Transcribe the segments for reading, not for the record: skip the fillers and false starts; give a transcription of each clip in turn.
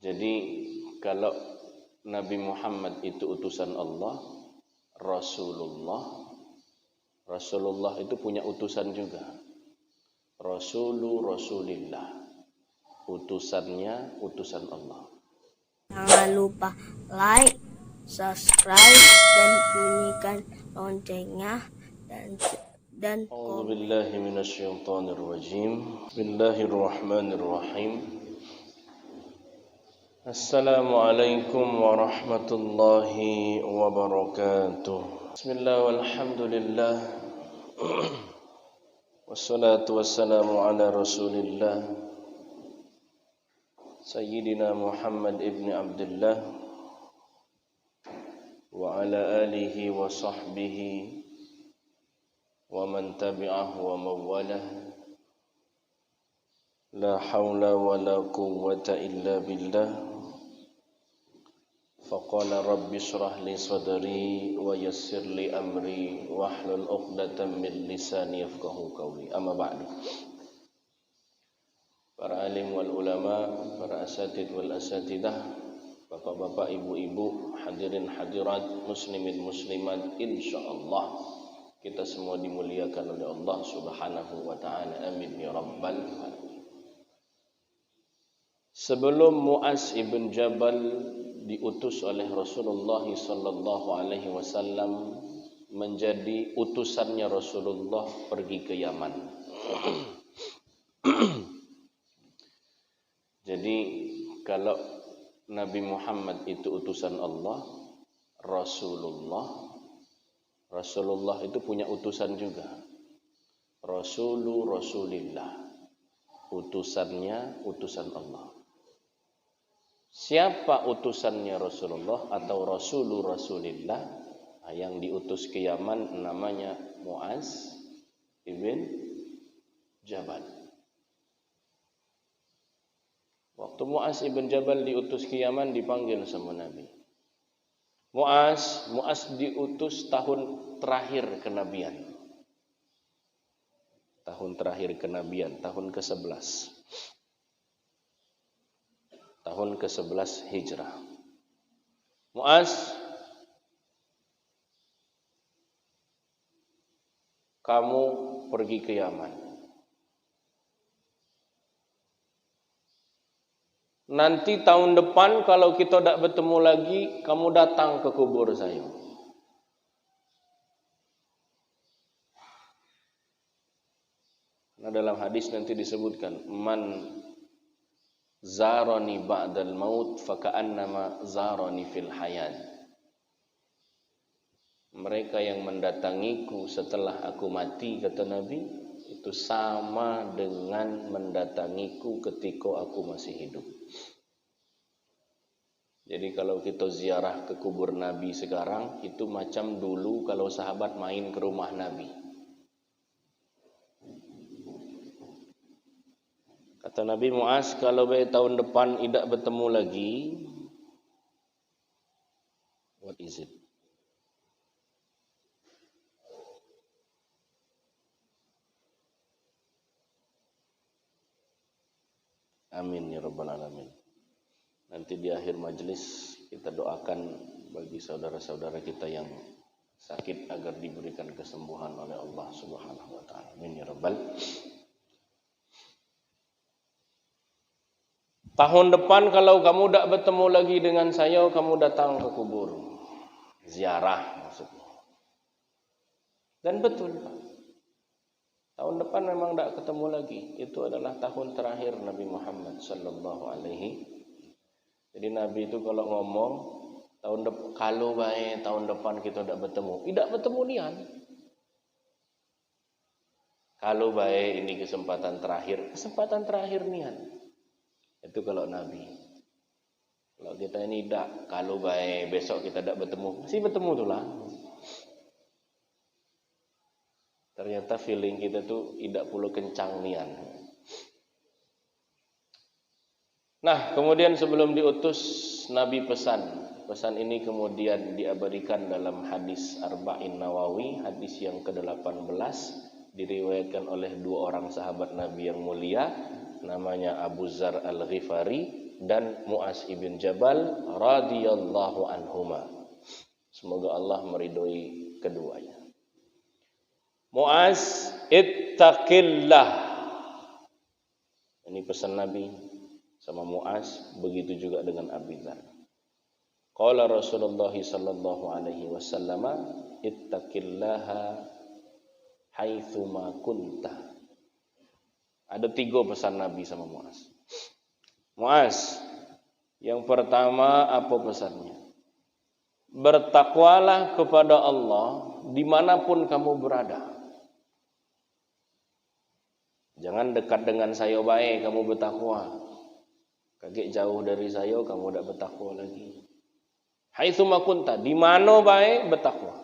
Jadi kalau Nabi Muhammad itu utusan Allah, Rasulullah itu punya utusan juga. Rasulillah. Utusannya utusan Allah. Jangan lupa like, subscribe, dan bunyikan loncengnya dan A'udzu billahi minasyaitonir rajim. Bismillahirrahmanirrahim. Assalamualaikum warahmatullahi wabarakatuh. Bismillah walhamdulillah. Wassalatu wassalamu ala Rasulillah Sayyidina Muhammad ibn Abdullah wa ala alihi wa sahbihi wa man tabi'ahu wa mawalah. La hawla wa la quwwata illa billah. Faqala rabbi shrah li sadri wa yassir li amri wahlul 'uqdatam min lisani yafqahu qawli. Amma ba'du. Para alim wal ulama, para asatid wal asatidah, bapak-bapak, ibu-ibu, hadirin hadirat, muslimin muslimat, insyaallah kita semua dimuliakan oleh Allah Subhanahu wa taala. Amin ya rabbal alamin. Sebelum Mu'az ibn Jabal diutus oleh Rasulullah sallallahu alaihi wasallam menjadi utusannya Rasulullah pergi ke Yaman. Jadi kalau Nabi Muhammad itu utusan Allah, Rasulullah itu punya utusan juga. Rasulillah. Utusannya utusan Allah. Siapa utusannya Rasulullah atau Rasulillah? Yang diutus ke Yaman namanya Mu'az ibn Jabal. Waktu Mu'az ibn Jabal diutus ke Yaman, dipanggil sama Nabi. Mu'az diutus tahun terakhir kenabian. Tahun terakhir kenabian, tahun ke-11. Tahun ke-11 Hijrah. Mu'az, kamu pergi ke Yaman. Nanti tahun depan kalau kita tidak bertemu lagi, kamu datang ke kubur saya. Nah, dalam hadis nanti disebutkan, man zarani ba'dal maut faka'annama zarani fil hayat. Mereka yang mendatangiku setelah aku mati, kata Nabi, itu sama dengan mendatangiku ketika aku masih hidup. Jadi kalau kita ziarah ke kubur Nabi sekarang, itu macam dulu kalau sahabat main ke rumah Nabi. Kata Nabi, Mu'az, kalau tahun depan tidak bertemu lagi, what is it? Amin ya rabbal alamin. Nanti di akhir majelis kita doakan bagi saudara-saudara kita yang sakit agar diberikan kesembuhan oleh Allah Subhanahu wa taala. Amin ya rabbal. Tahun depan kalau kamu tidak bertemu lagi dengan saya, kamu datang ke kubur. Ziarah maksudnya. Dan betul, Pak. Tahun depan memang tidak ketemu lagi. Itu adalah tahun terakhir Nabi Muhammad sallallahu alaihi. Jadi Nabi itu kalau ngomong kalau baik tahun depan kita tidak bertemu nian. Kalau baik ini kesempatan terakhir nian. Itu kalau Nabi. Kalau kita ini tidak, kalau baik besok kita tidak bertemu, masih bertemu itulah. Ternyata feeling kita tuh tidak perlu kencang nian. Nah, kemudian sebelum diutus Nabi pesan ini kemudian diabadikan dalam hadis Arba'in Nawawi, hadis yang ke-18, diriwayatkan oleh dua orang sahabat Nabi yang mulia, namanya Abu Dzar Al-Ghifari dan Mu'az ibn Jabal radhiyallahu anhuma. Semoga Allah meridhoi keduanya. Mu'az, ittaqillah. Ini pesan Nabi sama Mu'az, begitu juga dengan Abi Dzar. Qala Rasulullah sallallahu alaihi wasallam, ittaqillaha haitsu ma kunta. Ada 3 pesan Nabi sama Mu'az. Mu'az, yang pertama apa pesannya? Bertakwalah kepada Allah dimanapun kamu berada. Jangan dekat dengan saya baik kamu bertakwa. Kagak jauh dari saya kamu tidak bertakwa lagi. Haitsu ma kunta, di mana baik bertakwa.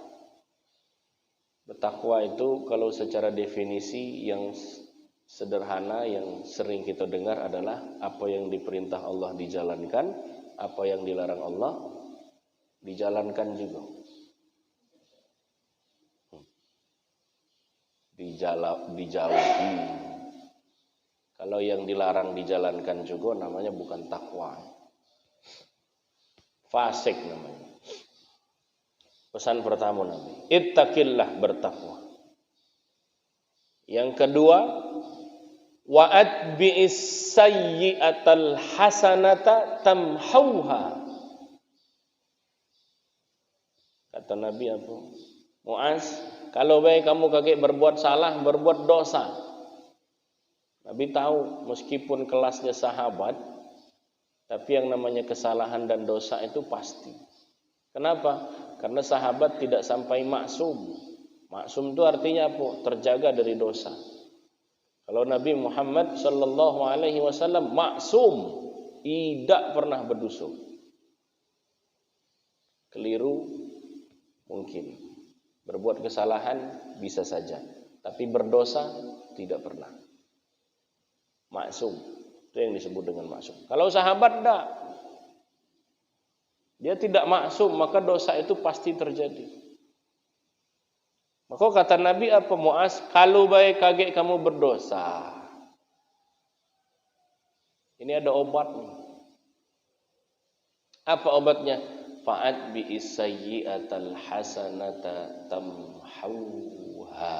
Bertakwa itu kalau secara definisi yang sederhana yang sering kita dengar adalah apa yang diperintah Allah dijalankan, apa yang dilarang Allah dijalankan juga. Dijauhi. Kalau yang dilarang dijalankan juga namanya bukan takwa. Fasik namanya. Pesan pertama Nabi, ittaqillah, bertakwa. Yang kedua, wa'atbi'is sayyi'atal hasanata tamhauha. Kata Nabi apa? Mu'az, kalau baik kamu kagak berbuat salah, berbuat dosa. Nabi tahu meskipun kelasnya sahabat, tapi yang namanya kesalahan dan dosa itu pasti. Kenapa? Karena sahabat tidak sampai maksum. Maksum itu artinya apa? Terjaga dari dosa. Kalau Nabi Muhammad sallallahu alaihi wasallam maksum, tidak pernah berdosa. Keliru mungkin, berbuat kesalahan bisa saja, tapi berdosa tidak pernah. Maksum, itu yang disebut dengan maksum. Kalau sahabat tidak, dia tidak maksum, maka dosa itu pasti terjadi. Maka kata Nabi apa Mu'az, kalau baik kagak kamu berdosa. Ini ada obatnya. Apa obatnya? Fa'at bi'is sayyi'atal hasanata tamhauha.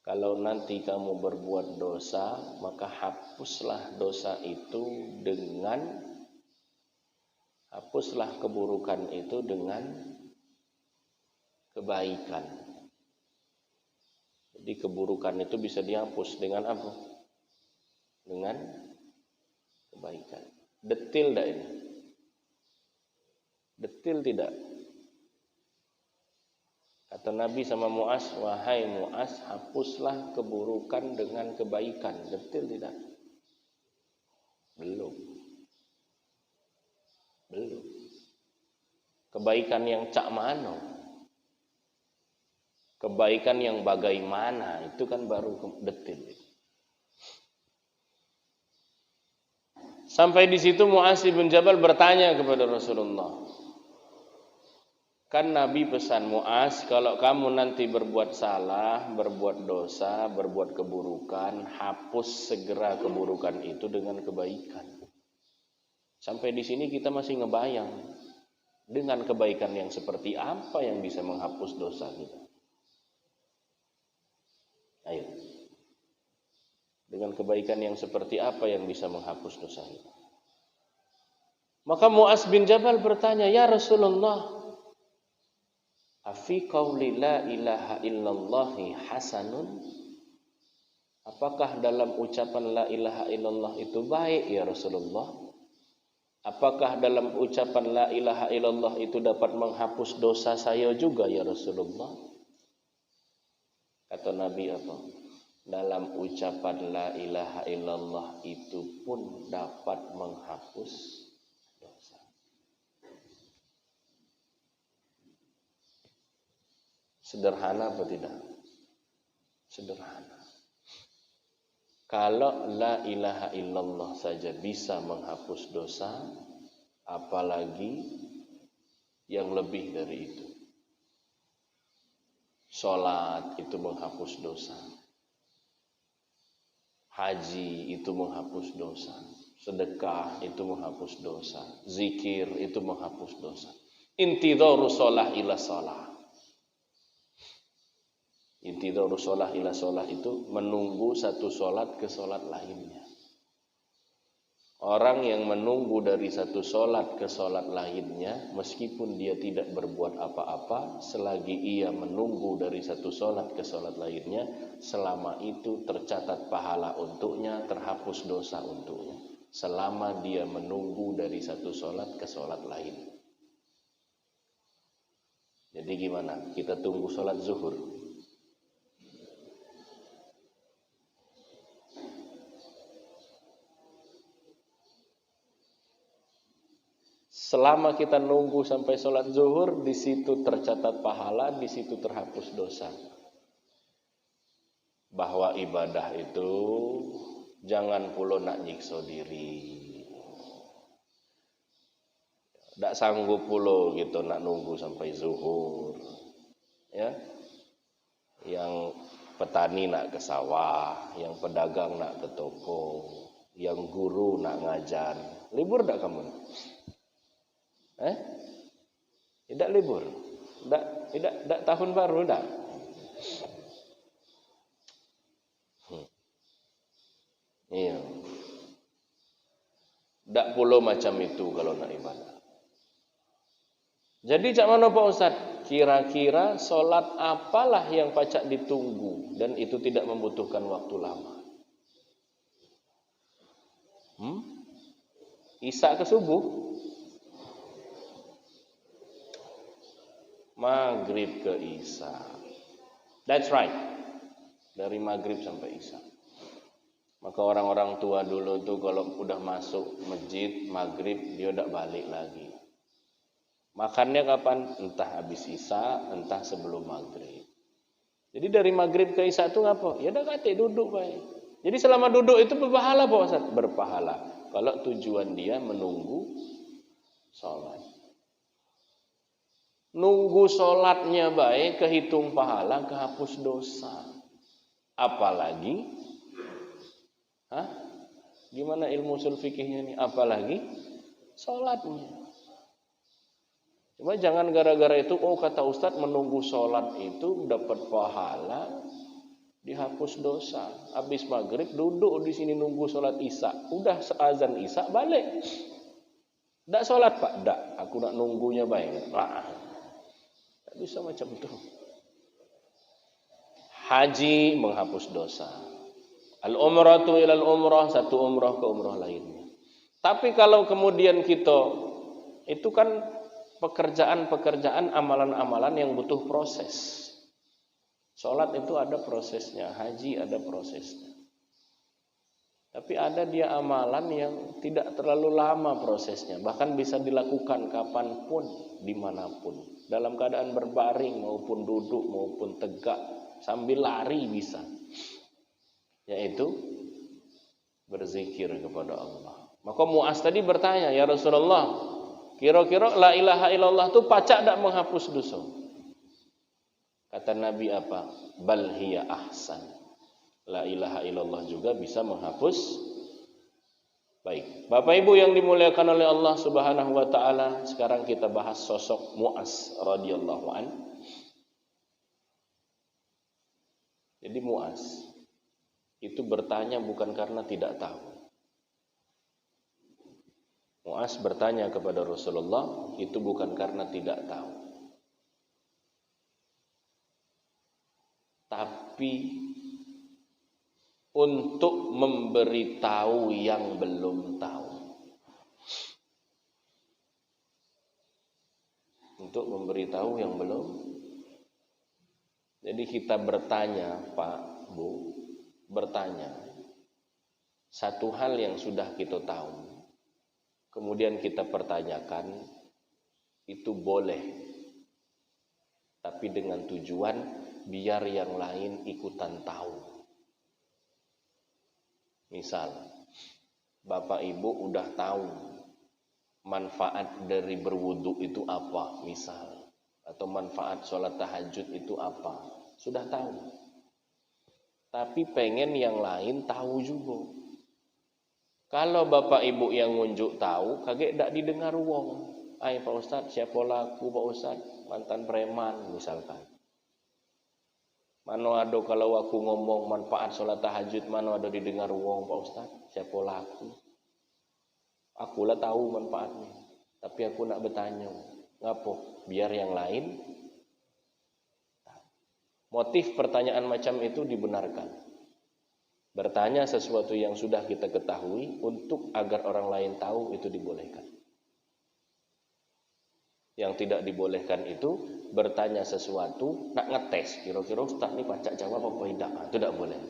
Kalau nanti kamu berbuat dosa, maka hapuslah dosa itu dengan, hapuslah keburukan itu dengan kebaikan. Jadi keburukan itu bisa dihapus dengan apa? Dengan kebaikan. Detil tidak ini? Detil tidak? Kata Nabi sama Mu'az, wahai Mu'az, hapuslah keburukan dengan kebaikan. Detil tidak? Belum. Belum. Kebaikan yang cak mano? Kebaikan yang bagaimana? Itu kan baru detil. Sampai di situ Mu'az bin Jabal bertanya kepada Rasulullah. Kan Nabi pesan Mu'az, kalau kamu nanti berbuat salah, berbuat dosa, berbuat keburukan, hapus segera keburukan itu dengan kebaikan. Sampai di sini kita masih ngebayang dengan kebaikan yang seperti apa yang bisa menghapus dosa kita. Ayo. Dengan kebaikan yang seperti apa yang bisa menghapus dosa kita? Maka Mu'az bin Jabal bertanya, ya Rasulullah, afi qauli la ilaha illallahi hasanun? Apakah dalam ucapan la ilaha illallah itu baik ya Rasulullah? Apakah dalam ucapan la ilaha illallah itu dapat menghapus dosa saya juga ya Rasulullah? Kata Nabi apa? Dalam ucapan la ilaha illallah itu pun dapat menghapus dosa. Sederhana apa tidak? Sederhana. Kalau la ilaha illallah saja bisa menghapus dosa, apalagi yang lebih dari itu. Sholat itu menghapus dosa. Haji itu menghapus dosa. sedekah itu menghapus dosa, zikir itu menghapus dosa. Intidharu shalah ila shalah. Intidharu shalah ila shalah itu menunggu satu sholat ke sholat lainnya. Orang yang menunggu dari satu sholat ke sholat lainnya, meskipun dia tidak berbuat apa-apa, selagi ia menunggu dari satu sholat ke sholat lainnya, selama itu tercatat pahala untuknya, terhapus dosa untuknya. Selama dia menunggu dari satu sholat ke sholat lain. Jadi gimana? Kita tunggu sholat zuhur. Selama kita nunggu sampai sholat zuhur, di situ tercatat pahala, di situ terhapus dosa. Bahwa ibadah itu jangan pula nak nyiksa diri. Tak sanggup pula gitu nak nunggu sampai zuhur. Ya. Yang petani nak ke sawah, yang pedagang nak ke toko, yang guru nak ngajar. Libur tak kamu? Tidak libur. Tidak tahun baru tak. Iya. Tak pula macam itu kalau nak ibadah. Jadi cak mana Pak Ustaz? Kira-kira solat apalah yang pacak ditunggu dan itu tidak membutuhkan waktu lama? Isya ke subuh? Maghrib ke Isya. That's right. Dari maghrib sampai Isya. Maka orang-orang tua dulu tuh kalau udah masuk masjid maghrib dia udah balik lagi. Makannya kapan? Entah habis Isya, entah sebelum maghrib. Jadi dari maghrib ke Isya itu ngapa? Ya udah kate duduk baik. Jadi selama duduk itu berpahala Pak Ustaz? Berpahala. Kalau tujuan dia menunggu sholat. Nunggu sholatnya baik, kehitung pahala, kehapus dosa. Apalagi, gimana ilmu usul fikihnya ini? Apalagi sholatnya. Cuma jangan gara-gara itu, kata Ustadz menunggu sholat itu dapat pahala, dihapus dosa. Habis maghrib duduk di sini nunggu sholat Isya. Udah seazan Isya balik. Tak sholat Pak? Tak. Aku nak nunggunya baik. Tak bisa macam itu. Haji menghapus dosa. Al-umratu ilal umrah, satu umrah ke umrah lainnya. Tapi kalau kemudian kita, itu kan pekerjaan-pekerjaan, amalan-amalan yang butuh proses. Sholat itu ada prosesnya, haji ada prosesnya. Tapi ada dia amalan yang tidak terlalu lama prosesnya, bahkan bisa dilakukan kapanpun, dimanapun, dalam keadaan berbaring maupun duduk maupun tegak, sambil lari bisa. Yaitu berzikir kepada Allah. Maka Mu'az tadi bertanya, ya Rasulullah, kira-kira la ilaha illallah itu pacak tak menghapus dosa? Kata Nabi apa? Bal hiya ahsan. La ilaha illallah juga bisa menghapus. Baik, Bapak Ibu yang dimuliakan oleh Allah Subhanahu wa taala, sekarang kita bahas sosok Mu'az radhiyallahu an. Jadi Mu'az itu bertanya bukan karena tidak tahu. Mu'az bertanya kepada Rasulullah itu bukan karena tidak tahu, tapi untuk memberitahu yang belum tahu. Untuk memberitahu yang belum. Jadi kita bertanya, Pak, Bu, bertanya satu hal yang sudah kita tahu, kemudian kita pertanyakan, itu boleh, tapi dengan tujuan biar yang lain ikutan tahu. Misal, Bapak Ibu udah tahu manfaat dari berwudu itu apa, misal, atau manfaat sholat tahajud itu apa, sudah tahu. Tapi pengen yang lain tahu juga. Kalau bapak ibu yang ngunjuk tahu, kagak dak didengar wong. Ai Pak Ustad, siapa laku Pak Ustad? Mantan preman misalkan. Mano ada kalau aku ngomong manfaat sholat tahajud, mano ada didengar wong Pak Ustad? Siapa laku? Aku lah tahu manfaatnya, tapi aku nak bertanya, ngapo? Biar yang lain. Motif pertanyaan macam itu dibenarkan. Bertanya sesuatu yang sudah kita ketahui untuk agar orang lain tahu itu dibolehkan. Yang tidak dibolehkan itu bertanya sesuatu nak ngetes, kira-kira Ustaz ini pacak jawab apa tidak? Itu tidak boleh.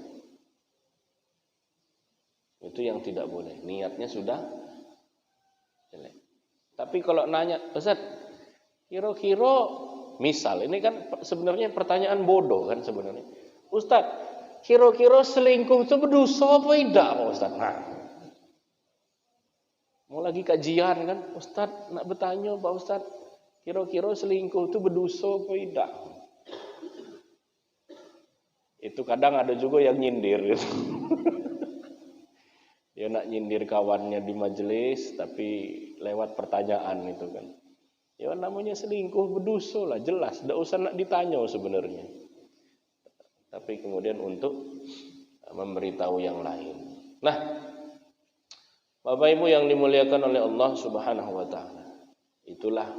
Itu yang tidak boleh. Niatnya sudah jelek. Tapi kalau nanya, Ustaz, kira-kira misal ini kan sebenarnya pertanyaan bodoh kan sebenarnya. Ustaz, kira-kira selingkuh itu berdosa apa tidak Pak Ustaz? Nah, mau lagi kajian kan, Ustaz nak bertanya Pak Ustaz, kira-kira selingkuh itu berdosa apa tidak? Itu kadang ada juga yang nyindir gitu. Dia nak nyindir kawannya di majelis, tapi lewat pertanyaan itu kan. Ya namanya selingkuh berdosa lah, jelas, tidak usah nak ditanya sebenarnya. Tapi kemudian untuk memberitahu yang lain. Nah, Bapak Ibu yang dimuliakan oleh Allah Subhanahu wa taala. Itulah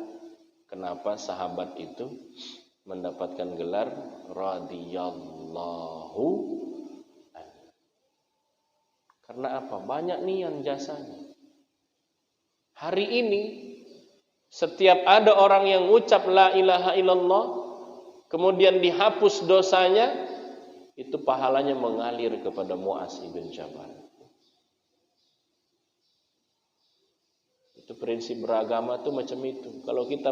kenapa sahabat itu mendapatkan gelar radhiyallahu anhu. Karena apa? Banyak nih yang jasanya. Hari ini setiap ada orang yang ucap la ilaha illallah kemudian dihapus dosanya, itu pahalanya mengalir kepada Mu'adz bin Jabal. Itu prinsip beragama tuh macam itu. Kalau kita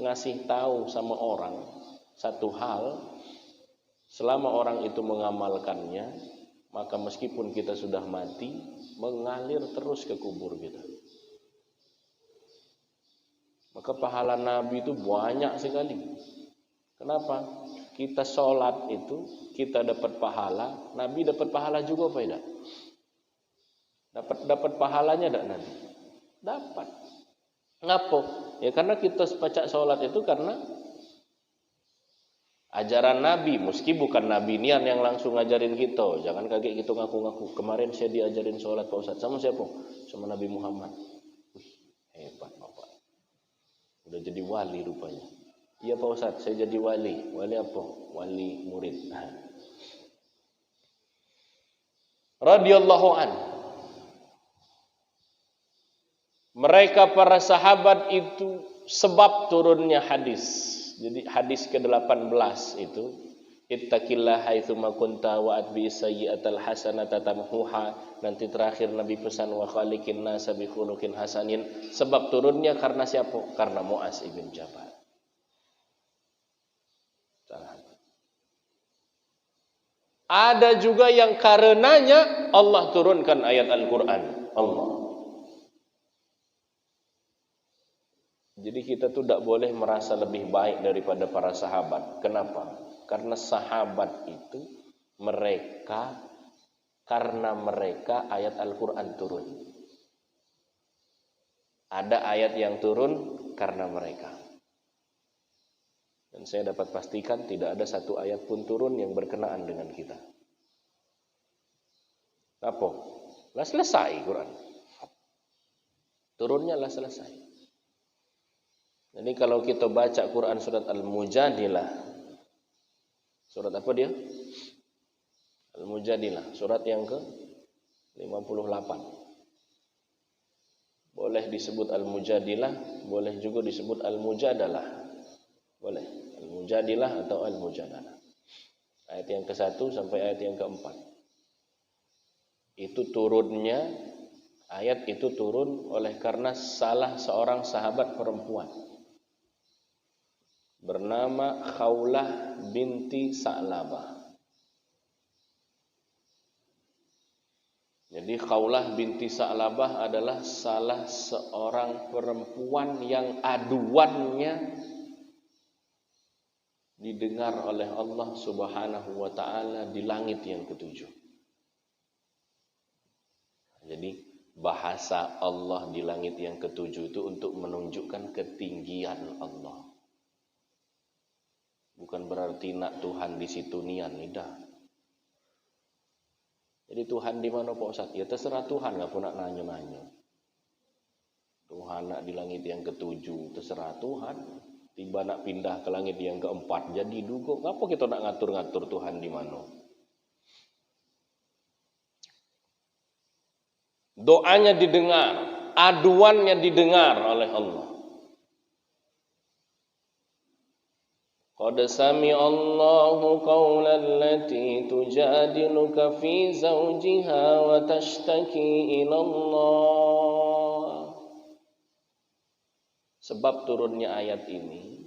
ngasih tahu sama orang satu hal, selama orang itu mengamalkannya, maka meskipun kita sudah mati, mengalir terus ke kubur kita. Maka pahala Nabi itu banyak sekali. Kenapa? Kita sholat itu, kita dapat pahala, Nabi dapat pahala juga apa tidak? Dapat pahalanya tidak Nabi? Dapat. Ngapa? Ya karena kita pacak sholat itu karena ajaran Nabi, meski bukan Nabi nian yang langsung ngajarin kita. Jangan kaget gitu ngaku-ngaku. Kemarin saya diajarin sholat Pak Ustaz. Sama siapa? Sama Nabi Muhammad. Wih, hebat Bapak. Udah jadi wali rupanya. Iya Pak Ustaz, saya jadi wali. Wali apa? Wali murid. Radhiyallahu an. Mereka para sahabat itu sebab turunnya hadis. Jadi hadis ke-18 itu, ittaqillah haitsuma kunta wa atbi sayyi'atal hasanata tamhuha. Nanti terakhir Nabi pesan wa khaliqin nasa bi khuluqin hasanin. Sebab turunnya karena siapa? Karena Mu'adz bin Jabal. Ada juga yang karenanya Allah turunkan ayat Al-Quran. Allah. Jadi kita tuh tidak boleh merasa lebih baik daripada para sahabat. Kenapa? Karena sahabat itu karena mereka ayat Al-Quran turun. Ada ayat yang turun karena mereka. Dan saya dapat pastikan tidak ada satu ayat pun turun yang berkenaan dengan kita. Apa? Lah selesai Quran. Turunnya lah selesai. Jadi kalau kita baca Quran surat Al-Mujadilah. Surat apa dia? Al-Mujadilah. Surat yang ke-58. Boleh disebut Al-Mujadilah, boleh juga disebut Al-Mujadalah. Boleh, Al-Mujadilah atau Al-Mujadalah. Ayat yang ke-1 sampai ayat yang ke-4. Itu turunnya, ayat itu turun oleh karena salah seorang sahabat perempuan bernama Khawlah binti Sa'labah. Jadi Khawlah binti Sa'labah adalah salah seorang perempuan yang aduannya didengar oleh Allah Subhanahu wa taala di langit yang ketujuh. Jadi Bahasa Allah di langit yang ketujuh itu untuk menunjukkan ketinggian Allah. Bukan berarti nak Tuhan di situ nian, tidak. Jadi Tuhan di mana Pak Ustaz? Ya terserah Tuhan, nggak pun nak nanya-nanya. Tuhan nak di langit yang ketujuh, terserah Tuhan. Tiba nak pindah ke langit yang keempat, jadi duguk. Ngapa kita nak ngatur-ngatur Tuhan di mana? Doanya didengar, aduannya didengar oleh Allah. Qad sami'a Allahu qawlan allati tujadiluka fi zawjiha wa tashtaki ila Allah. Sebab turunnya ayat ini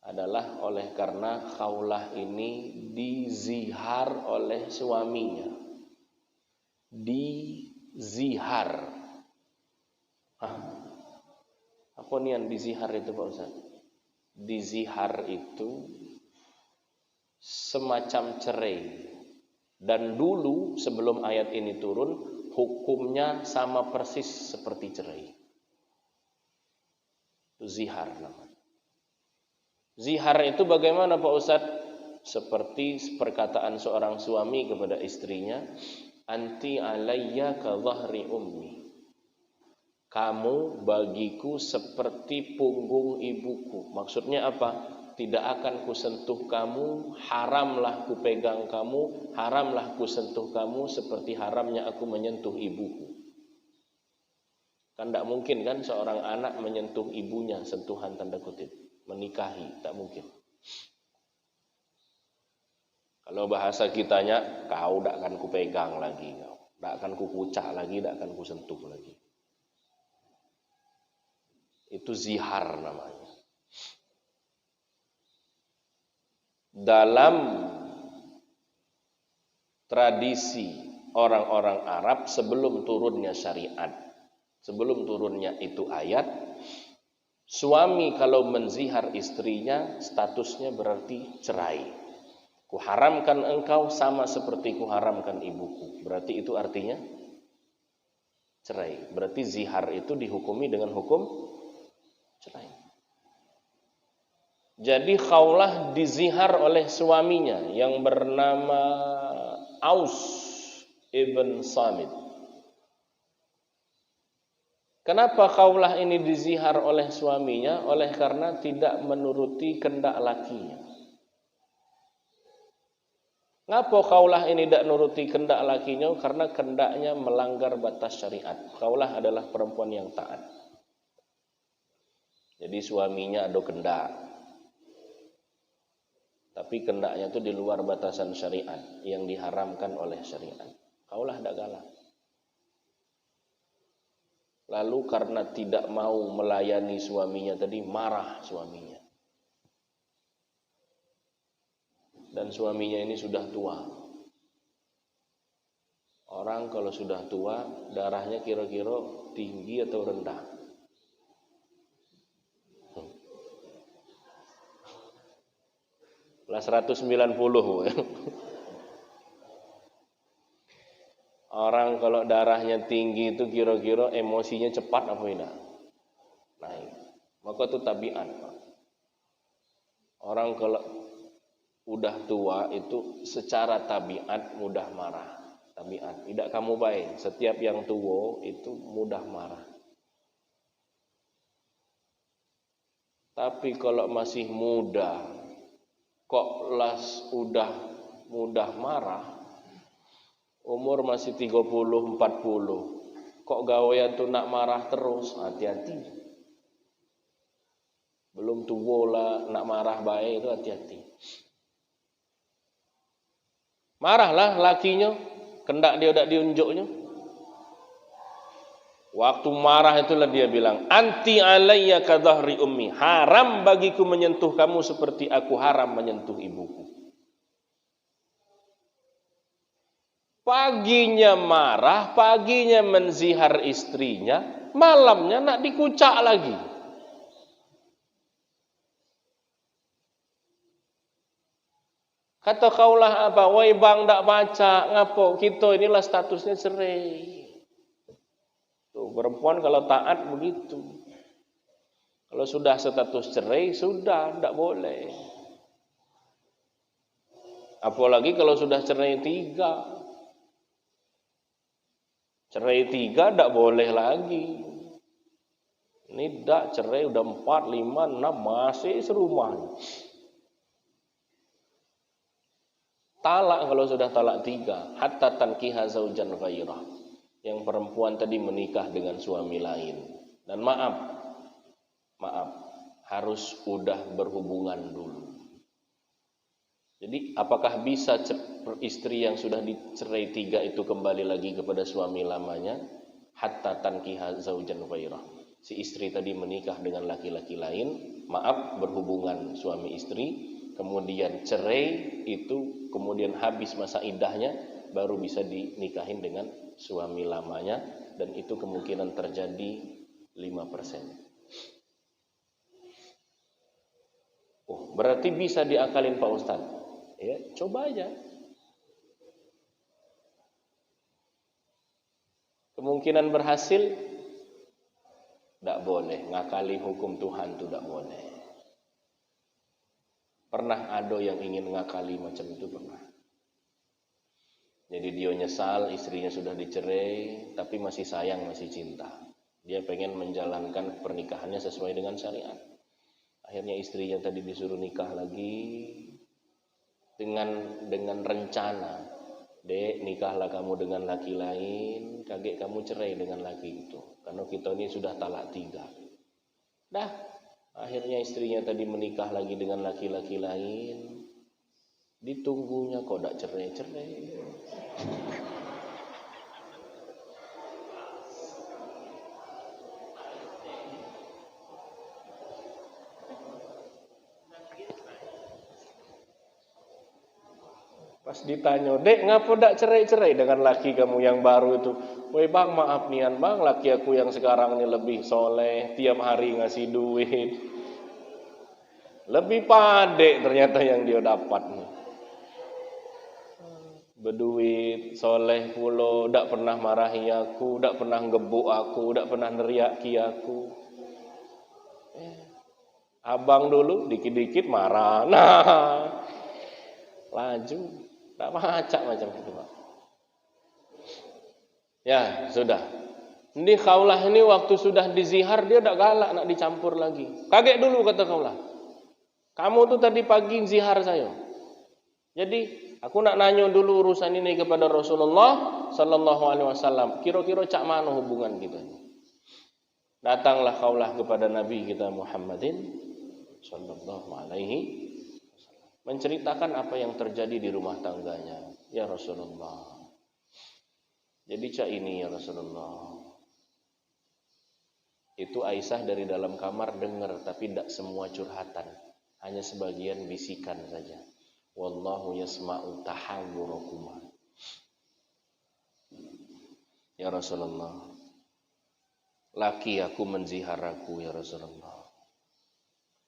adalah oleh karena Khawlah ini dizihar oleh suaminya. Dizihar. Apa nih yang dizihar itu Pak Ustaz? Dizihar itu semacam cerai. Dan dulu sebelum ayat ini turun, hukumnya sama persis seperti cerai. Itu zihar namanya. Zihar itu bagaimana Pak Ustadz? Seperti perkataan seorang suami kepada istrinya, anti alayya ka dhahri ummi. Kamu bagiku seperti punggung ibuku. Maksudnya apa? Tidak akan kusentuh kamu, haramlah kupegang kamu, haramlah kusentuh kamu seperti haramnya aku menyentuh ibuku. Kan tidak mungkin kan seorang anak menyentuh ibunya, sentuhan tanda kutip, menikahi, tak mungkin. Kalau bahasa kitanya, kau tidak akan kupegang lagi, tidak akan kukucak lagi, tidak akan kusentuh lagi. Itu zihar namanya. Dalam tradisi orang-orang Arab sebelum turunnya syariat, sebelum turunnya itu ayat, suami kalau menzihar istrinya statusnya berarti cerai. Kuharamkan engkau sama seperti kuharamkan ibuku. Berarti itu artinya cerai. Berarti zihar itu dihukumi dengan hukum cerai. Jadi Khawlah dizihar oleh suaminya yang bernama Aus ibn Samit. Kenapa Khawlah ini dizihar oleh suaminya? Oleh karena tidak menuruti kehendak lakinya. Ngapa Khawlah ini tidak menuruti kehendak lakinya? Karena kehendaknya melanggar batas syariat. Khawlah adalah perempuan yang taat. Jadi suaminya ada kehendak. Tapi kehendaknya itu di luar batasan syariat yang diharamkan oleh syariat. Khawlah tidak galak. Lalu karena tidak mau melayani suaminya tadi, marah suaminya. Dan suaminya ini sudah tua. Orang kalau sudah tua, darahnya kira-kira tinggi atau rendah? Lah 190. Orang kalau darahnya tinggi itu kira-kira emosinya cepat apa tidak? Naik. Maka itu tabiat. Orang kalau udah tua itu secara tabiat mudah marah. Tabiat. Tidak kamu baik. Setiap yang tua itu mudah marah. Tapi kalau masih muda, kok udah mudah marah, umur masih 30-40, kok gawean tuh nak marah terus, hati-hati. Belum tua lah nak marah baik itu hati-hati. Marahlah lakinya, kendak dia udah diunjuknya. Waktu marah itulah dia bilang, anti alayya ka dhahri ummi. Haram bagiku menyentuh kamu seperti aku haram menyentuh ibuku. Paginya marah, paginya menzihar istrinya, malamnya nak dikucak lagi. Kata Khawlah apa? Woi bang, tak baca, ngapo? Kita inilah statusnya cerai. begitu. Perempuan kalau taat begitu. Kalau sudah status cerai, sudah, tidak boleh. Apalagi kalau sudah cerai 3. Cerai 3 tidak boleh lagi. Ini tidak, cerai udah 4, 5, 6, masih serumah. Talak kalau sudah talak 3, hatta tankiha zaujan ghairah. Yang perempuan tadi menikah dengan suami lain. Dan maaf, harus udah berhubungan dulu. Jadi apakah bisa istri yang sudah dicerai 3 itu kembali lagi kepada suami lamanya? Hatta tankiha zaujan ghairah. Si istri tadi menikah dengan laki-laki lain, berhubungan suami istri, kemudian cerai itu, kemudian habis masa iddahnya, baru bisa dinikahin dengan suami lamanya, dan itu kemungkinan terjadi 5%. Oh, berarti bisa diakalin Pak Ustadz. Ya, coba aja. Kemungkinan berhasil? Tidak boleh. Ngakali hukum Tuhan itu tidak boleh. Pernah ada yang ingin ngakali macam itu? Pernah. Jadi dia nyesal, istrinya sudah dicerai, tapi masih sayang, masih cinta. Dia pengen menjalankan pernikahannya sesuai dengan syariat. Akhirnya istrinya tadi disuruh nikah lagi dengan rencana, dek, nikahlah kamu dengan laki lain, kaget kamu cerai dengan laki itu, karena kita ini sudah talak 3. Dah, akhirnya istrinya tadi menikah lagi dengan laki-laki lain, ditunggunya kok tidak cerai-cerai. Pas ditanya, dek, ngapa tidak cerai-cerai dengan laki kamu yang baru itu? Woi bang, maaf nian bang, laki aku yang sekarang ini lebih soleh, tiap hari ngasih duit, lebih pade ternyata yang dia dapat. Berduit, soleh pula, tidak pernah marahi aku, tidak pernah gebuk aku, tidak pernah neriaki aku. Abang dulu dikit-dikit marah, nah laju. Tak macam itu Pak. Ya sudah. Ini Khawlah ini waktu sudah dizihar dia tak galak nak dicampur lagi. Kaget dulu kata Khawlah. Kamu tuh tadi pagi zihar saya. Jadi aku nak nanya dulu urusan ini kepada Rasulullah Sallallahu Alaihi Wasallam. Kira-kira cak mana hubungan kita? Datanglah Khawlah kepada Nabi kita Muhammadin Sallallahu Alaihi menceritakan apa yang terjadi di rumah tangganya. Ya Rasulullah, jadi cak ini ya Rasulullah, itu Aisyah dari dalam kamar dengar, tapi tidak semua curhatan, hanya sebagian bisikan saja. Wallahu yasma'u tahawurakuma. Ya Rasulullah, laki aku menzihar aku ya Rasulullah.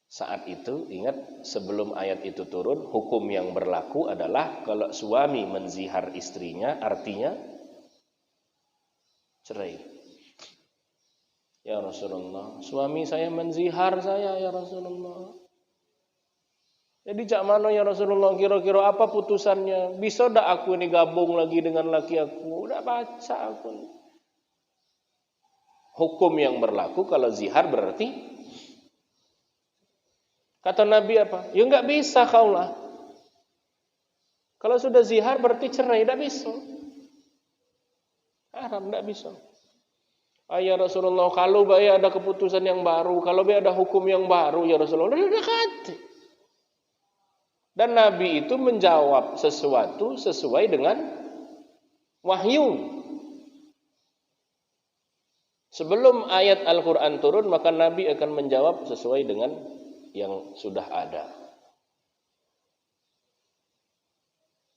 Saat itu ingat, sebelum ayat itu turun, hukum yang berlaku adalah kalau suami menzihar istrinya artinya cerai. Ya Rasulullah, suami saya menzihar saya ya Rasulullah. Jadi cak mana ya Rasulullah, kira-kira apa putusannya? Bisa tak aku ini gabung lagi dengan laki aku? Udah baca aku. Hukum yang berlaku kalau zihar berarti, kata Nabi apa? Ya enggak bisa Khawlah. Kalau sudah zihar berarti cerai, enggak bisa. Haram, enggak bisa. Ya Rasulullah, kalau ada keputusan yang baru, kalau ada hukum yang baru ya Rasulullah, udah kata. Dan Nabi itu menjawab sesuatu sesuai dengan wahyu. Sebelum ayat Al-Quran turun, maka Nabi akan menjawab sesuai dengan yang sudah ada.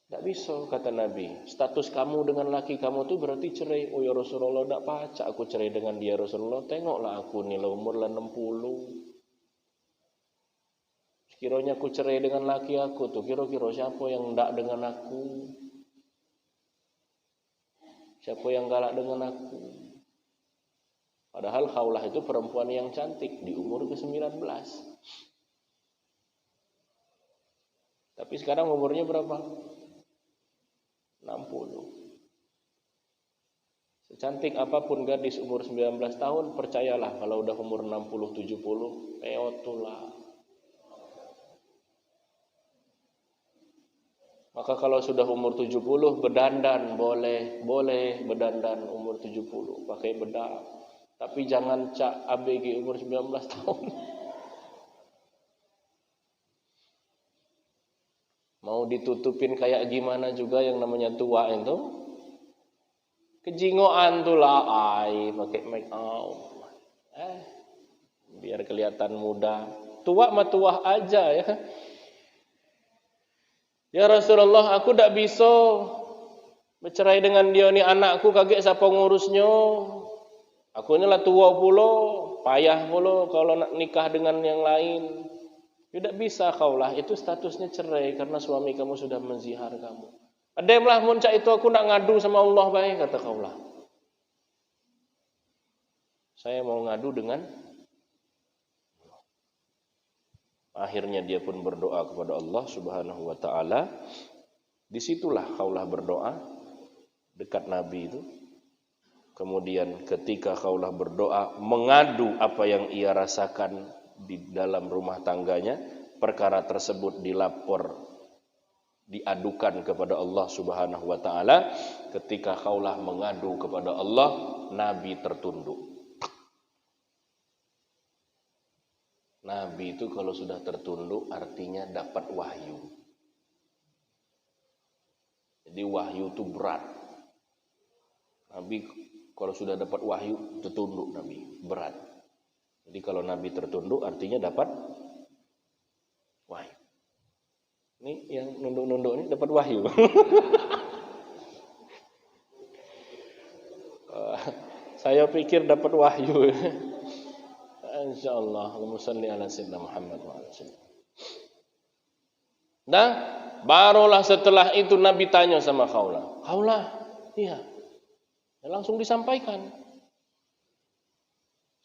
Tidak bisa kata Nabi, status kamu dengan laki kamu itu berarti cerai. Oh ya Rasulullah, tidak pacak aku cerai dengan dia Rasulullah. Tengoklah aku nilai umur 60. Sekiranya aku cerai dengan laki aku tuh, kira-kira siapa yang tidak dengan aku? Siapa yang galak dengan aku? Padahal Khawlah itu perempuan yang cantik di umur ke-19. Tapi sekarang umurnya berapa? 60. Secantik apapun gadis umur 19 tahun, percayalah kalau udah umur 60-70, peotulah. Maka kalau sudah umur 70, berdandan boleh berdandan umur 70, pakai bedak. Tapi jangan cak ABG umur 19 tahun. Mau ditutupin kayak gimana juga yang namanya tua itu. Kejingoan tuh lah, pakai make up. Biar kelihatan muda. Tua mah tua aja ya. Ya Rasulullah, aku tak bisa bercerai dengan dia ni, anakku kaget siapa ngurusnya. Aku ni lah tua pula, payah pula kalau nak nikah dengan yang lain. Tidak bisa Khawlah, itu statusnya cerai karena suami kamu sudah menzihar kamu. Ademlah muncak itu aku nak ngadu sama Allah baik, kata Khawlah. Saya mau ngadu dengan. Akhirnya dia pun berdoa kepada Allah Subhanahu wa taala. Disitulah Khawlah berdoa dekat Nabi itu. Kemudian ketika Khawlah berdoa mengadu apa yang ia rasakan di dalam rumah tangganya, perkara tersebut diadukan kepada Allah Subhanahu wa taala. Ketika Khawlah mengadu kepada Allah, Nabi tertunduk. Nabi itu kalau sudah tertunduk artinya dapat wahyu. Jadi wahyu itu berat. Nabi kalau sudah dapat wahyu tertunduk, Nabi berat. Jadi kalau Nabi tertunduk artinya dapat wahyu. Ini yang nunduk-nunduk ini dapat wahyu. Saya pikir dapat wahyu. Insyaallah. Allahumma shalli ala sayyidina Muhammad wa ala sallam. Nah, barulah setelah itu Nabi tanya sama Khawlah. Khawlah, iya. Langsung disampaikan.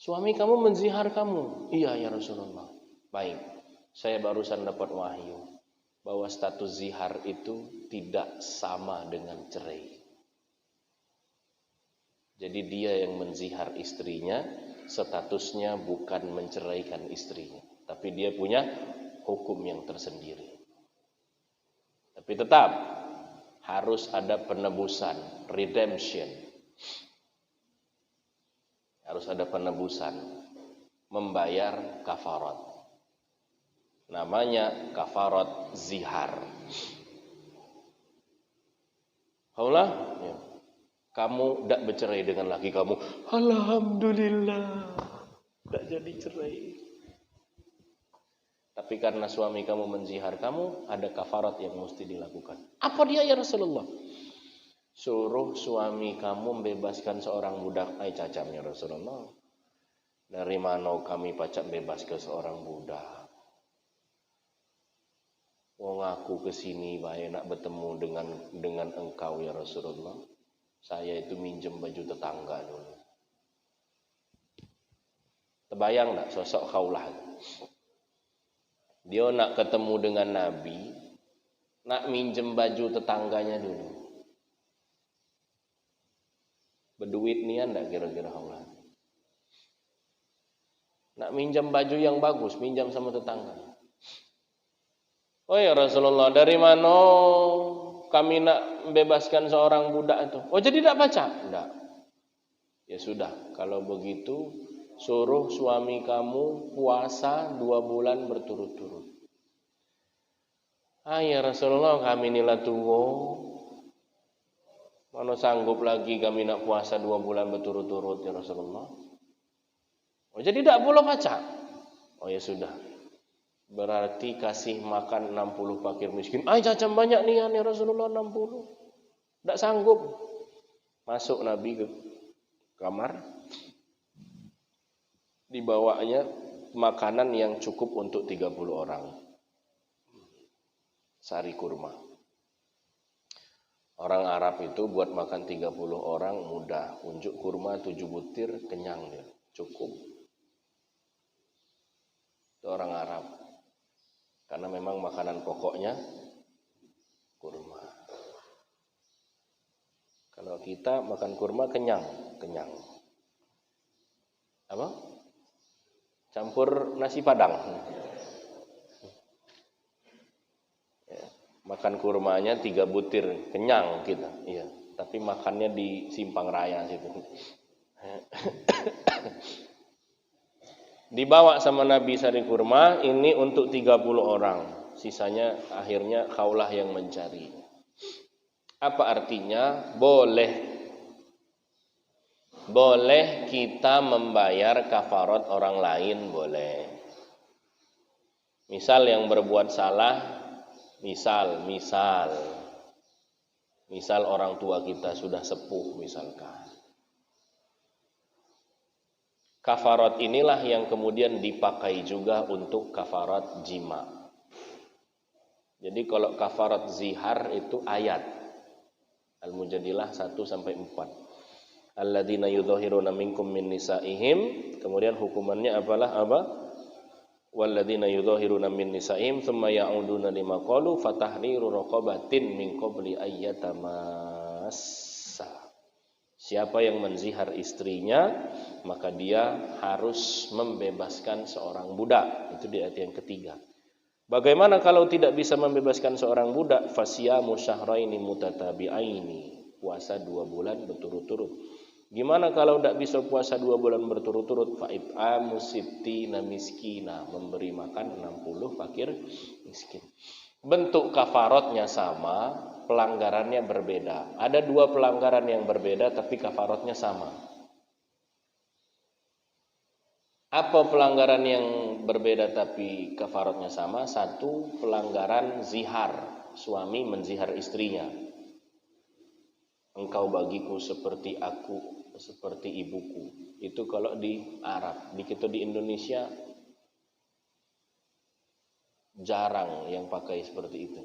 Suami kamu menzihar kamu. Iya ya Rasulullah. Baik. Saya barusan dapat wahyu bahwa status zihar itu tidak sama dengan cerai. Jadi dia yang menzihar istrinya, statusnya bukan menceraikan istrinya, tapi dia punya hukum yang tersendiri. Tapi tetap harus ada penebusan, redemption. Harus ada penebusan, membayar kafarat. Namanya kafarat zihar. Khawlah, ya. Kamu tidak bercerai dengan laki kamu. Alhamdulillah, tidak jadi cerai. Tapi karena suami kamu menzihar kamu, ada kafarat yang mesti dilakukan. Apa dia ya Rasulullah? Suruh suami kamu membebaskan seorang budak. Cacam ya Rasulullah. Dari mana kami pacak bebas ke seorang budak? Wong aku kesini baik nak bertemu dengan engkau ya Rasulullah. Saya itu minjem baju tetangga dulu. Terbayang tak sosok Khawlah? Dia nak ketemu dengan Nabi, nak minjem baju tetangganya dulu. Berduit nian tak kira-kira Khawlah? Nak minjem baju yang bagus, minjam sama tetangga. Oh ya Rasulullah, dari mana kami nak membebaskan seorang budak itu? Oh jadi tidak baca? Tidak. Ya sudah, kalau begitu suruh suami kamu puasa 2 bulan berturut-turut. Ya Rasulullah, kami inilah tua. Mana sanggup lagi kami nak puasa 2 bulan berturut-turut ya Rasulullah. Oh jadi tidak boleh baca? Oh ya sudah. Berarti kasih makan 60 fakir miskin. Cacam banyak nih ya Rasulullah 60. Tidak sanggup. Masuk Nabi ke kamar. Dibawanya makanan yang cukup untuk 30 orang. Sari kurma. Orang Arab itu buat makan 30 orang mudah. Unjuk kurma 7 butir kenyang dia. cukup. Itu orang Arab. Karena memang makanan pokoknya kurma. Kalau kita makan kurma kenyang. Apa? Campur nasi padang. Ya, makan kurmanya 3 butir, kenyang kita. Iya, tapi makannya di simpang raya situ. Dibawa sama Nabi sari kurma ini untuk 30 orang. Sisanya akhirnya Khawlah yang mencari. Apa artinya? Boleh kita membayar kafarat orang lain, boleh. Misal yang berbuat salah, misal orang tua kita sudah sepuh misalkan. Kafarat inilah yang kemudian dipakai juga untuk kafarat jima. Jadi kalau kafarat zihar itu ayat Al-Mujadilah 1-4. Alladzina yudhahiruna minkum min nisaihim, kemudian hukumannya apa? Walladzina yudhahiruna min nisaihim thumma ya'uduna lima qalu fatahriru raqabatin min qabli ayyatamassa. Siapa yang menzihar istrinya, maka dia harus membebaskan seorang budak. Itu di ayat yang ketiga. Bagaimana kalau tidak bisa membebaskan seorang budak? Fasiyamu syahraini mutatabi'aini. Puasa 2 bulan berturut-turut. Gimana kalau tidak bisa puasa 2 bulan berturut-turut? Fa'it'amu sittina miskina. Memberi makan 60 fakir miskin. Bentuk kafaratnya sama, pelanggarannya berbeda. Ada 2 pelanggaran yang berbeda tapi kafaratnya sama. Apa pelanggaran yang berbeda tapi kafaratnya sama? 1, pelanggaran zihar. Suami menzihar istrinya. Engkau bagiku seperti aku, seperti ibuku. Itu kalau di Arab. Di kita di Indonesia jarang yang pakai seperti itu.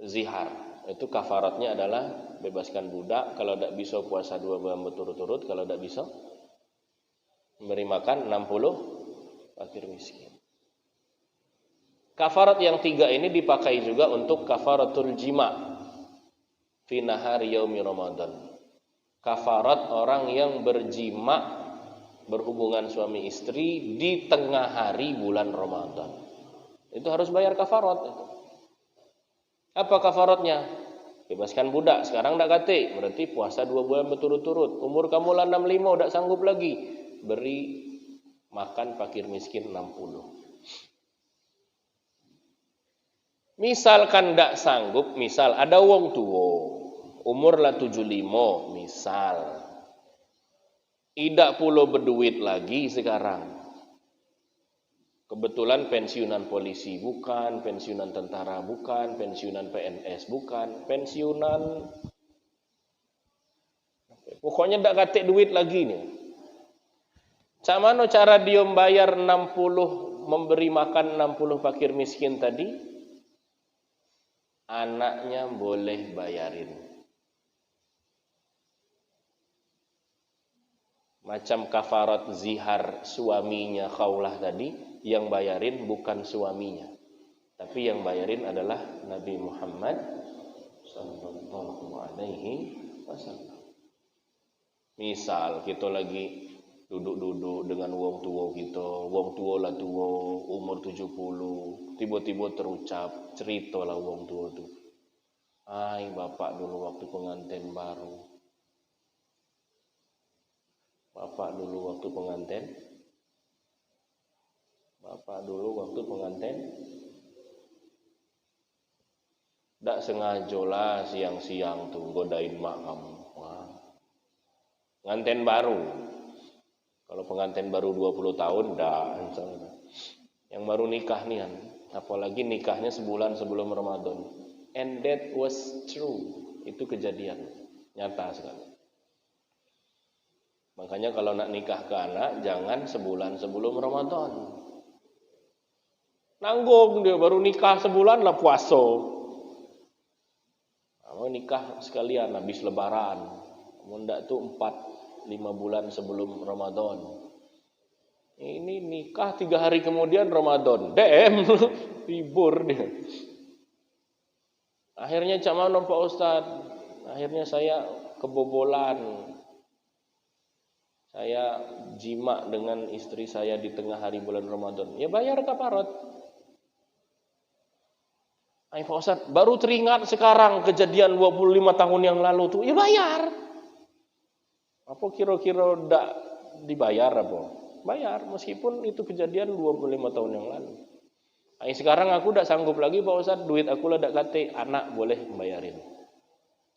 Zihar. Itu kafaratnya adalah bebaskan budak. Kalau tidak bisa puasa 2 bulan berturut-turut. Kalau tidak bisa memberi makan 60 fakir miskin. Kafarat yang 3 ini dipakai juga untuk kafaratul jima fi nahari yaumi Ramadan. Kafarat orang yang berjima, berhubungan suami istri di tengah hari bulan Ramadan. Itu harus bayar kafarat itu. Apa kafaratnya? Bebaskan budak. Sekarang tidak kate, berarti puasa 2 bulan berturut-turut. Umur kamu lah 65, tidak sanggup lagi. Beri makan fakir miskin 60. Misalkan tidak sanggup, misal ada wong tua, umur lah 75, misal. Tidak pula berduit lagi sekarang. Kebetulan pensiunan polisi bukan, pensiunan tentara bukan, pensiunan PNS bukan, pensiunan pokoknya ndak katik duit lagi nih. Cak mana cara dia membayar 60, memberi makan 60 fakir miskin tadi? Anaknya boleh bayarin. Macam kafarat zihar suaminya Khawlah tadi, yang bayarin bukan suaminya, tapi yang bayarin adalah Nabi Muhammad sallallahu alaihi wasallam. Misal kita lagi duduk-duduk dengan wong tua kita, wong tua lah tua, umur 70, tiba-tiba terucap cerita lah wong tua tu. Ai bapak dulu waktu pengantin baru. Bapak dulu waktu pengantin ndak sengaja lah siang-siang tuh godain mak kamu. Wah. Pengantin baru. Kalau pengantin baru 20 tahun ndak. Yang baru nikah nih kan. Apalagi nikahnya sebulan sebelum Ramadan. And that was true. Itu kejadian nyata sekali. Makanya kalau nak nikah ke anak jangan sebulan sebelum Ramadan. Nanggung dia baru nikah sebulan lah puasa. Mau nikah sekalian habis lebaran. Mau ndak tuh 4 5 bulan sebelum Ramadan. Ini nikah 3 hari kemudian Ramadan. DM libur dia. Akhirnya cak mana Pak Ustadz? Akhirnya saya kebobolan. Saya jima dengan istri saya di tengah hari bulan Ramadan. Ya bayar kafarat. Pak Ustadz, baru teringat sekarang kejadian 25 tahun yang lalu tuh. Ya bayar. Apa kira-kira tidak dibayar apa? Bayar, meskipun itu kejadian 25 tahun yang lalu. Sekarang aku tidak sanggup lagi Pak Ustadz, duit aku lah tidak kate, anak boleh membayarin.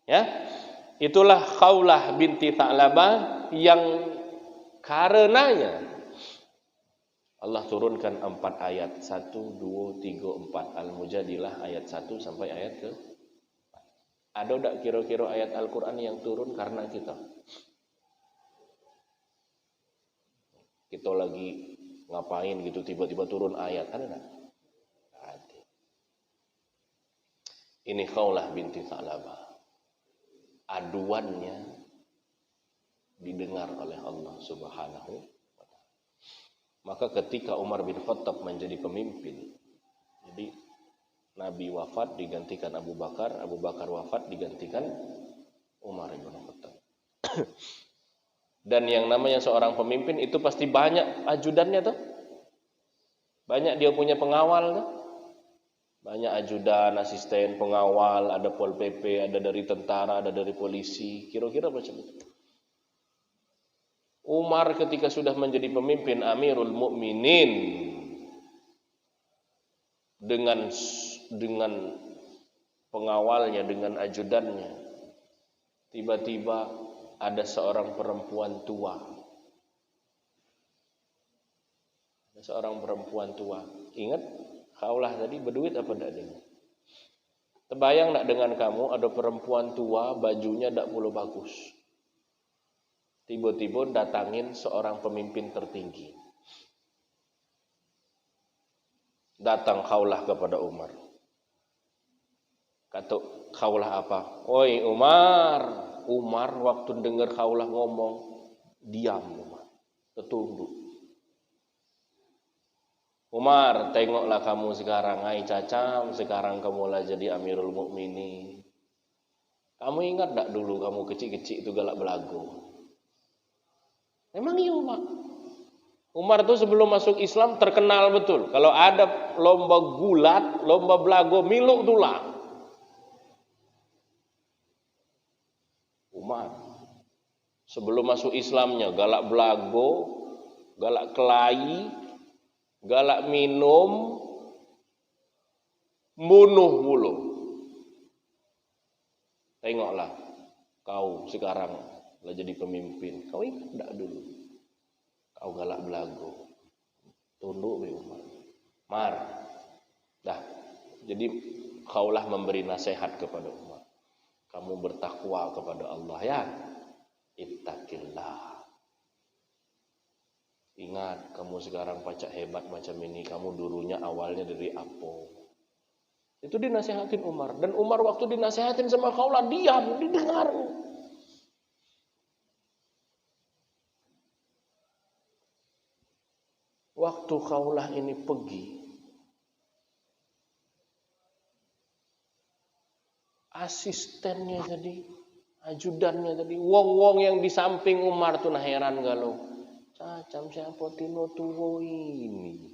Ya, itulah Khawlah binti Tha'labah yang karenanya Allah turunkan 4 ayat, 1, 2, 3, 4 Al-Mujadilah ayat 1 sampai ayat ke 4. Ada tidak kira-kira ayat Al-Quran yang turun karena kita? Kita lagi ngapain gitu tiba-tiba turun ayat, ada enggak? Ada. Ini Khawlah binti Tha'labah. Aduannya didengar oleh Allah Subhanahu wa ta'ala. Maka ketika Umar bin Khattab menjadi pemimpin, jadi Nabi wafat digantikan Abu Bakar, Abu Bakar wafat digantikan Umar bin Khattab. Dan yang namanya seorang pemimpin itu pasti banyak ajudannya tuh. Banyak dia punya pengawal tuh. Banyak ajudan, asisten, pengawal, ada Pol PP, ada dari tentara, ada dari polisi, kira-kira macam itu. Umar ketika sudah menjadi pemimpin Amirul Mukminin dengan pengawalnya, dengan ajudannya, tiba-tiba ada seorang perempuan tua. Ada seorang perempuan tua. Ingat Khawlah tadi berduit apa tidak dengar? Terbayang tidak dengan kamu ada perempuan tua bajunya tidak pula bagus. Tiba-tiba datangin seorang pemimpin tertinggi. Datang Khawlah kepada Umar. Kata Khawlah apa? Oi Umar. Umar waktu dengar Khawlah ngomong, diam Umar, tertunduk. Umar, tengoklah kamu sekarang, hai cacam, sekarang kamu lah jadi Amirul Mukminin. Kamu ingat tak dulu kamu kecil-kecil itu galak belagu? Memang iya Umar. Umar itu sebelum masuk Islam terkenal betul. Kalau ada lomba gulat, lomba belagu, miluk tulah. Umar sebelum masuk Islamnya galak belago, galak kelahi, galak minum, bunuh mulu. Tengoklah kau sekarang lah jadi pemimpin. Kau ingat tak dulu? Kau galak belago. Tunduk be Umar. Mar. Dah. Jadi Khawlah memberi nasihat kepada Umar. Kamu bertakwa kepada Allah ya. Ittaqillah. Ingat, kamu sekarang pacak hebat macam ini. Kamu dulunya awalnya dari apa? Itu dinasihatin Umar. Dan Umar waktu dinasihatin sama Khawlah, diam, didengar. Waktu Khawlah ini pergi, asistennya tadi, ajudannya tadi, wong-wong yang di samping Umar tuh nah heran galau. Cacam siapa Tino Tuwo ini?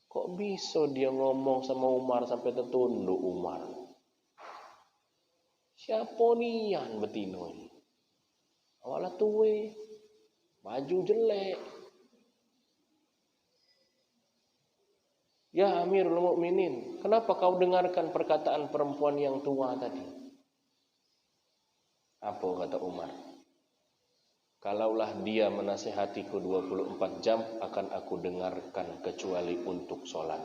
Kok bisa dia ngomong sama Umar sampai tertunduk Umar? Siapa nian betino ini? Awalnya tuwe, baju jelek. Ya Amirul Mukminin, kenapa kau dengarkan perkataan perempuan yang tua tadi? Apa kata Umar? Kalaulah dia menasihatiku 24 jam, akan aku dengarkan kecuali untuk sholat.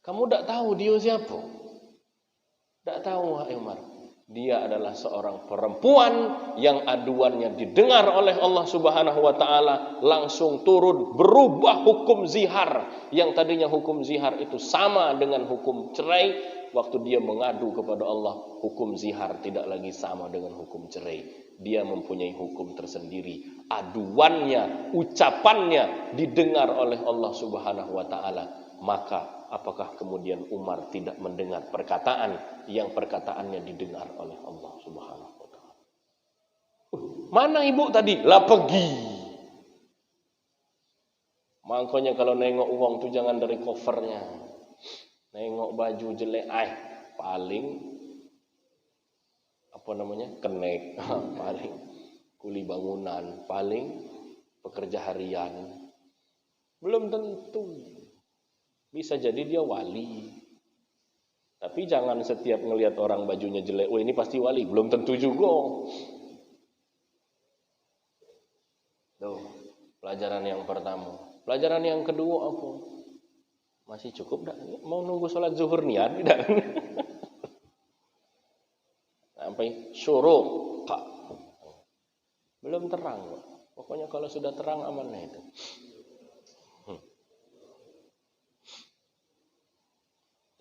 Kamu tak tahu dia siapa? Tak tahu wahai Umar. Dia adalah seorang perempuan yang aduannya didengar oleh Allah Subhanahu wa taala, langsung turun berubah hukum zihar. Yang tadinya hukum zihar itu sama dengan hukum cerai, waktu dia mengadu kepada Allah, hukum zihar tidak lagi sama dengan hukum cerai. Dia mempunyai hukum tersendiri. Aduannya, ucapannya didengar oleh Allah Subhanahu wa taala. Maka apakah kemudian Umar tidak mendengar perkataan yang perkataannya didengar oleh Allah Subhanahu wa taala? Mana ibu tadi? Lah pergi. Makanya kalau nengok uang tuh jangan dari covernya. Nengok baju jelek, paling kenek, paling kuli bangunan, paling pekerja harian. Belum tentu. Bisa jadi dia wali. Tapi jangan setiap ngelihat orang bajunya jelek, ini pasti wali. Belum tentu juga. Tuh, pelajaran yang pertama. Pelajaran yang kedua apa? Masih cukup dah? Mau nunggu sholat zuhur niat tidak? Sampai syuruk, Kak. Belum terang. Pokoknya kalau sudah terang amannya itu.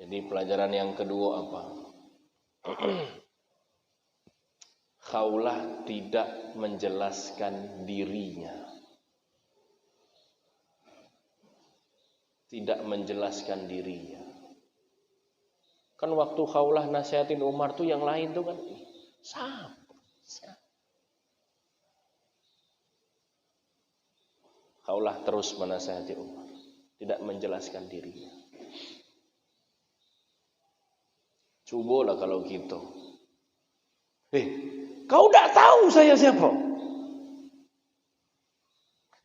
Jadi pelajaran yang kedua apa? Khawlah tidak menjelaskan dirinya. Tidak menjelaskan dirinya. Kan waktu Khawlah nasihatin Umar tuh yang lain tuh kan sama. Khawlah terus menasihati Umar, tidak menjelaskan dirinya. Cobalah kalau gitu. Kau tidak tahu saya siapa?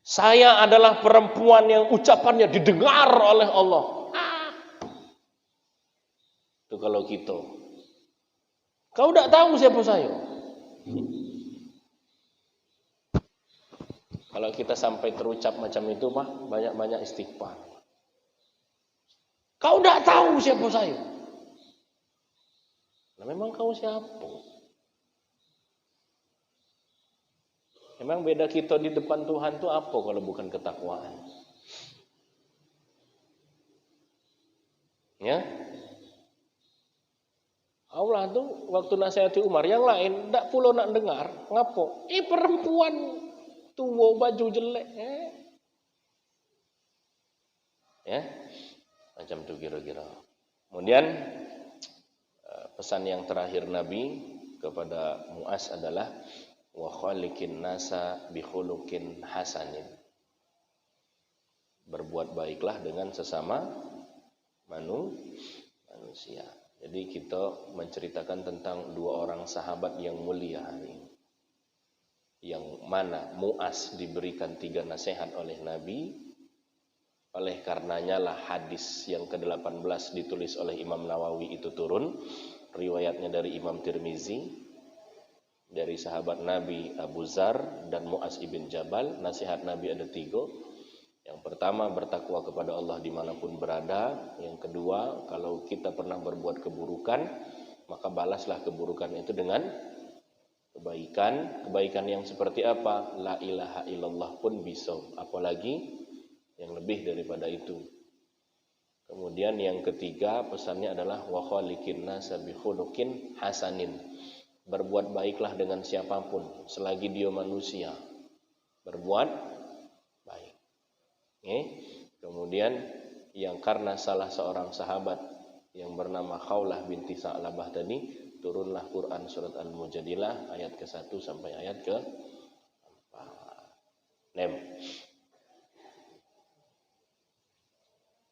Saya adalah perempuan yang ucapannya didengar oleh Allah. Itu kalau gitu. Kau tidak tahu siapa saya? Kalau kita sampai terucap macam itu mah banyak-banyak istighfar. Kau tidak tahu siapa saya? Nah, memang kau siapa? Memang beda kita di depan Tuhan itu apa kalau bukan ketakwaan? Ya? Allah tuh waktu nasihati Umar, yang lain ndak pula nak dengar. Ngapo? Perempuan tua baju jelek. Ya? Macam itu kira-kira. Kemudian pesan yang terakhir Nabi kepada Muaz adalah wa khaliqin nasa bi khuluqin hasanin. Berbuat baiklah dengan sesama manusia. Jadi kita menceritakan tentang dua orang sahabat yang mulia hari ini. Yang mana Muaz diberikan 3 nasihat oleh Nabi. Oleh karenanya lah hadis yang ke-18 ditulis oleh Imam Nawawi itu turun. Riwayatnya dari Imam Tirmizi. Dari sahabat Nabi Abu Zar dan Muaz ibn Jabal. Nasihat Nabi ada 3. Yang pertama, bertakwa kepada Allah dimanapun berada. Yang kedua, kalau kita pernah berbuat keburukan, maka balaslah keburukan itu dengan kebaikan. Kebaikan yang seperti apa? La ilaha illallah pun bisa. Apalagi yang lebih daripada itu. Kemudian yang ketiga, pesannya adalah wa khaliqin nasa bi khuluqin hasanin. Berbuat baiklah dengan siapapun selagi dia manusia. Berbuat baik. Kemudian yang karena salah seorang sahabat yang bernama Khawlah binti Sa'labah tadi, turunlah Quran surat Al-Mujadilah ayat ke-1 sampai ayat ke-4.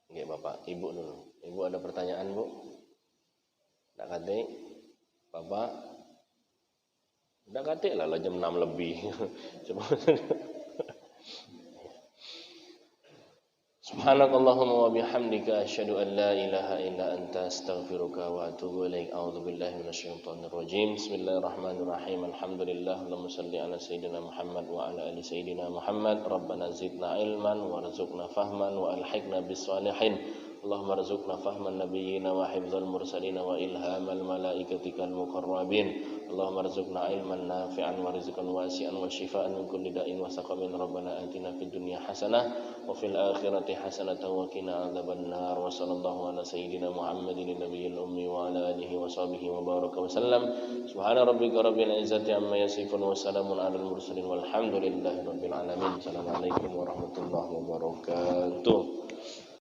Nggih Bapak, Ibu dulu. Ibu ada pertanyaan, Bu? Ndak kate? Bapak? Ndak kate lah jam 6 lebih. Coba. Subhanakallahumma wa bihamdika asyhadu an la ilaha illa anta astaghfiruka wa atubu ilaik. A'udzu billahi minasyaitonir rajim. Bismillahirrahmanirrahim. Alhamdulillah. Allahumma shalli ala sayyidina Muhammad wa ala ali sayyidina Muhammad. Rabbana zidna ilman warzuqna fahman wa alhiqna bis shalihin. Allahumma arzuqna fahman nabiyyina wa hifdzal mursalin wa ilhamal malaikatikal muqarrabin. Allahumma arzuqna ilman nafi'an wa rizqan wasi'an wa shifaa'an min kulli da'in wa saqamin. Rabbana atina fid dunya hasanah wa fil akhirati hasanatan wa qina adzabannar. Wa sallallahu ala sayyidina Muhammadin nabiyil ummi wa ala alihi wa sahbihi wa baraka wa sallam. Subhana rabbika rabbil izzati amma yasifun wa salamun alal mursalin walhamdulillahi rabbil alamin. Assalamualaikum warahmatullahi wabarakatuh.